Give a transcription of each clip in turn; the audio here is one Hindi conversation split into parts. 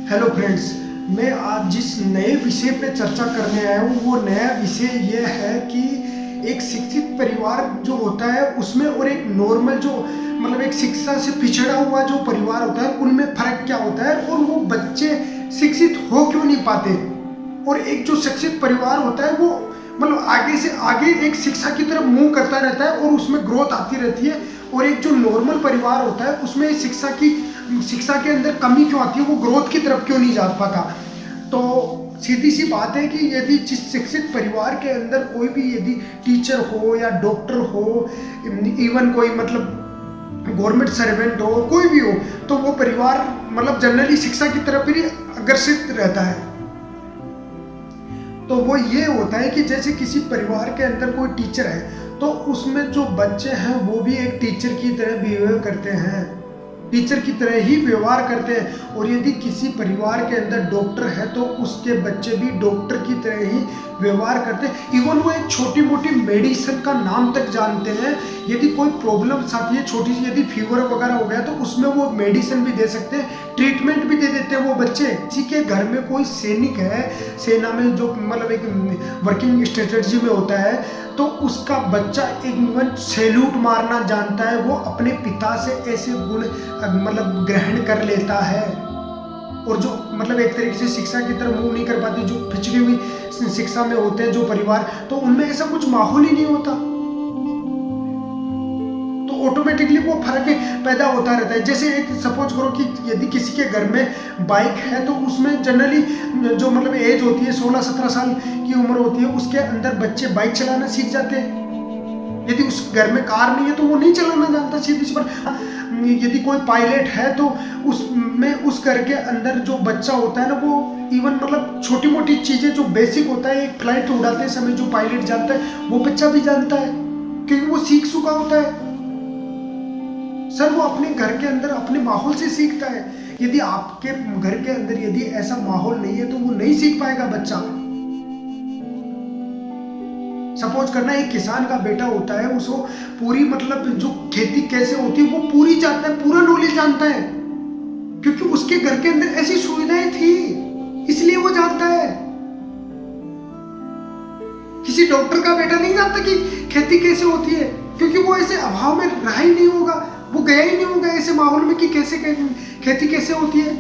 हेलो फ्रेंड्स, मैं आज जिस नए विषय पे चर्चा करने आया हूँ वो नया विषय ये है कि एक शिक्षित परिवार जो होता है उसमें और एक नॉर्मल जो मतलब एक शिक्षा से पिछड़ा हुआ जो परिवार होता है उनमें फर्क क्या होता है और वो बच्चे शिक्षित हो क्यों नहीं पाते। और एक जो शिक्षित परिवार होता है वो मतलब आगे से आगे एक शिक्षा की तरफ मूव करता रहता है और उसमें ग्रोथ आती रहती है। और एक जो नॉर्मल परिवार होता है उसमें शिक्षा के अंदर कमी क्यों आती है, वो ग्रोथ की तरफ क्यों नहीं जा पाता। तो सीधी सी बात है कि यदि जिस शिक्षित परिवार के अंदर कोई भी यदि टीचर हो या डॉक्टर हो, इवन कोई मतलब गवर्नमेंट सर्वेंट हो, कोई भी हो, तो वो परिवार मतलब जनरली शिक्षा की तरफ ही आकर्षित रहता है। तो वो ये होता है कि जैसे किसी परिवार के अंदर कोई टीचर है तो उसमें जो बच्चे हैं वो भी एक टीचर की तरह बिहेव करते हैं, टीचर की तरह ही व्यवहार करते हैं। और यदि किसी परिवार के अंदर डॉक्टर है तो उसके बच्चे भी डॉक्टर की तरह ही व्यवहार करते हैं। इवन वो एक छोटी मोटी मेडिसिन का नाम तक जानते हैं। यदि कोई प्रॉब्लम्स आती है छोटी सी, यदि फीवर वगैरह हो गया तो उसमें वो मेडिसिन भी दे सकते हैं, ट्रीटमेंट भी दे देते हैं वो बच्चे। किसी के घर में कोई सैनिक है, सेना में जो मतलब एक वर्किंग स्ट्रेटजी में होता है, तो उसका बच्चा इवन सैल्यूट मारना जानता है। वो अपने पिता से ऐसे गुण मतलब ग्रहण कर लेता है। और जो मतलब एक तरीके से शिक्षा की तरफ मूव नहीं कर पाती, जो पिछड़ी हुई शिक्षा में होते हैं जो परिवार, तो उनमें ऐसा कुछ माहौल ही नहीं होता, तो ऑटोमेटिकली वो फर्क पैदा होता रहता है। जैसे एक सपोज करो कि यदि किसी के घर में बाइक है तो उसमें जनरली जो मतलब एज होती है 16-17 साल की उम्र होती है, उसके अंदर बच्चे बाइक चलाना सीख जाते हैं। यदि उस घर में कार नहीं है तो वो नहीं चलाना जानता सीधी सी बात। यदि कोई पायलट है तो उसमें उस घर के अंदर जो बच्चा होता है ना, वो इवन मतलब छोटी मोटी चीजें जो बेसिक होता है एक फ्लाइट उड़ाते समय जो पायलट जानता है वो बच्चा भी जानता है, क्योंकि वो सीख चुका होता है। सर वो अपने घर के अंदर अपने माहौल से सीखता है। यदि आपके घर के अंदर यदि ऐसा माहौल नहीं है तो वो नहीं सीख पाएगा बच्चा। सपोज करना एक किसान का बेटा होता है, उसको पूरी मतलब जो खेती कैसे होती है वो पूरी जानता है, पूरा नॉलेज जानता है, क्योंकि उसके घर के अंदर ऐसी सुविधाएं थी इसलिए वो जानता है। किसी डॉक्टर का बेटा नहीं जानता कि खेती कैसे होती है, क्योंकि वो ऐसे अभाव में रहा ही नहीं होगा, वो गया ही नहीं होगा ऐसे माहौल में कि कैसे खेती कैसे होती है,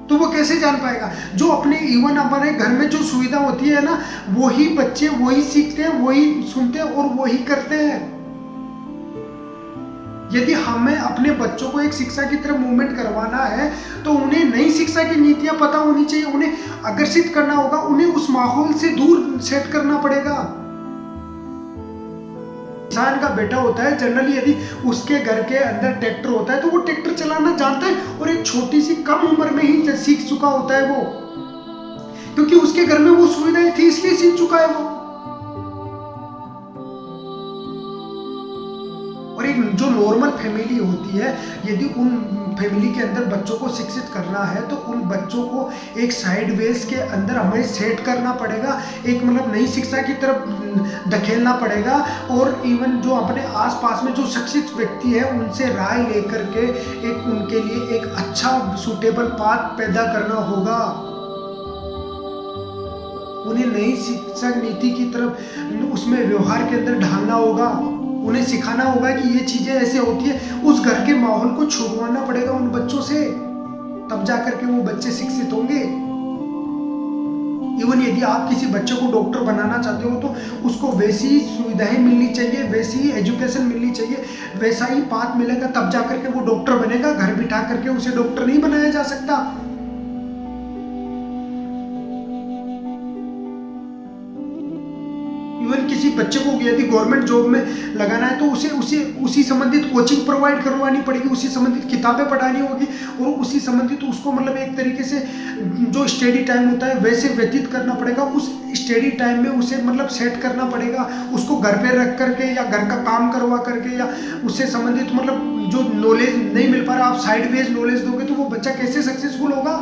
तो वो कैसे जान पाएगा। जो अपने इवन हमारे घर में जो सुविधा होती है ना, वही बच्चे वही सीखते हैं, वही सुनते हैं और वही करते हैं। यदि हमें अपने बच्चों को एक शिक्षा की तरफ मूवमेंट करवाना है तो उन्हें नई शिक्षा की नीतियां पता होनी चाहिए, उन्हें आकर्षित करना होगा, उन्हें उस माहौल से दूर सेट करना पड़ेगा। किसान का बेटा होता है जनरली, यदि उसके घर के अंदर ट्रैक्टर होता है तो वो ट्रैक्टर चलाना जानता है और एक छोटी सी कम उम्र में ही सीख चुका होता है वो, क्योंकि उसके घर में वो सुविधाएं थी इसलिए सीख चुका है वो। और एक जो नॉर्मल फैमिली होती है, यदि उन फैमिली के अंदर बच्चों को शिक्षित करना है तो उन बच्चों को एक साइडवेज के अंदर हमें सेट करना पड़ेगा, एक मतलब नई शिक्षा की तरफ धकेलना पड़ेगा। और इवन जो अपने आसपास में जो शिक्षित व्यक्ति है उनसे राय लेकर के एक उनके लिए एक अच्छा सूटेबल पाथ पैदा करना होगा। उन्हें नई शिक्षा नीति की तरफ उसमें व्यवहार के अंदर ढालना होगा, उन्हें सिखाना होगा कि ये चीजें ऐसे होती है। उस घर के माहौल को छुड़वाना पड़ेगा उन बच्चों से, तब जाकर के वो बच्चे शिक्षित होंगे। इवन यदि आप किसी बच्चे को डॉक्टर बनाना चाहते हो तो उसको वैसी ही सुविधाएं मिलनी चाहिए, वैसी ही एजुकेशन मिलनी चाहिए, वैसा ही पाथ मिलेगा तब जाकर के वो डॉक्टर बनेगा। घर बिठा करके उसे डॉक्टर नहीं बनाया जा सकता। इवन किसी बच्चे को यदि गवर्नमेंट जॉब में लगाना है तो उसे उसी संबंधित कोचिंग प्रोवाइड करवानी पड़ेगी, उसी संबंधित किताबें पढ़ानी होगी और उसी संबंधित उसको मतलब एक तरीके से जो स्टडी टाइम होता है वैसे व्यतीत करना पड़ेगा। उस स्टडी टाइम में उसे मतलब सेट करना पड़ेगा, उसको घर पे रख करके या घर का काम करवा करके या उससे संबंधित मतलब जो नॉलेज नहीं मिल पा रहा, आप साइडवेज नॉलेज दोगे तो वो बच्चा कैसे सक्सेसफुल होगा।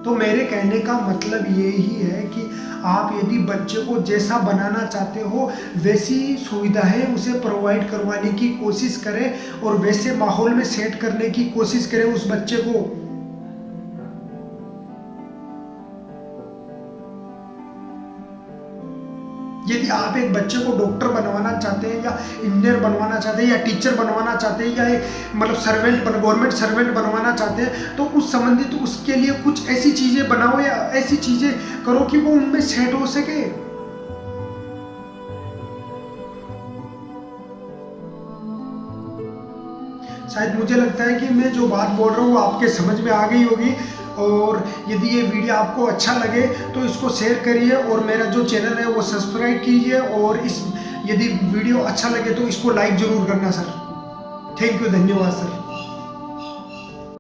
तो मेरे कहने का मतलब ये ही है कि आप यदि बच्चे को जैसा बनाना चाहते हो वैसी सुविधाएं उसे प्रोवाइड करवाने की कोशिश करें और वैसे माहौल में सेट करने की कोशिश करें उस बच्चे को। यदि आप एक बच्चे को डॉक्टर बनवाना चाहते हैं या इंजीनियर बनवाना चाहते हैं या टीचर बनवाना चाहते हैं या एक मतलब सर्वेंट गवर्नमेंट सर्वेंट बनवाना चाहते हैं तो उस संबंधित उसके लिए कुछ ऐसी चीज़ें बनाओ या ऐसी चीज़ें करो कि वो उनमें सेट हो सके। शायद मुझे लगता है कि मैं जो बात बोल रहा हूँ वो आपके समझ में आ गई होगी। और यदि ये वीडियो आपको अच्छा लगे तो इसको शेयर करिए और मेरा जो चैनल है वो सब्सक्राइब कीजिए और इस यदि वीडियो अच्छा लगे तो इसको लाइक ज़रूर करना सर। थैंक यू, धन्यवाद सर।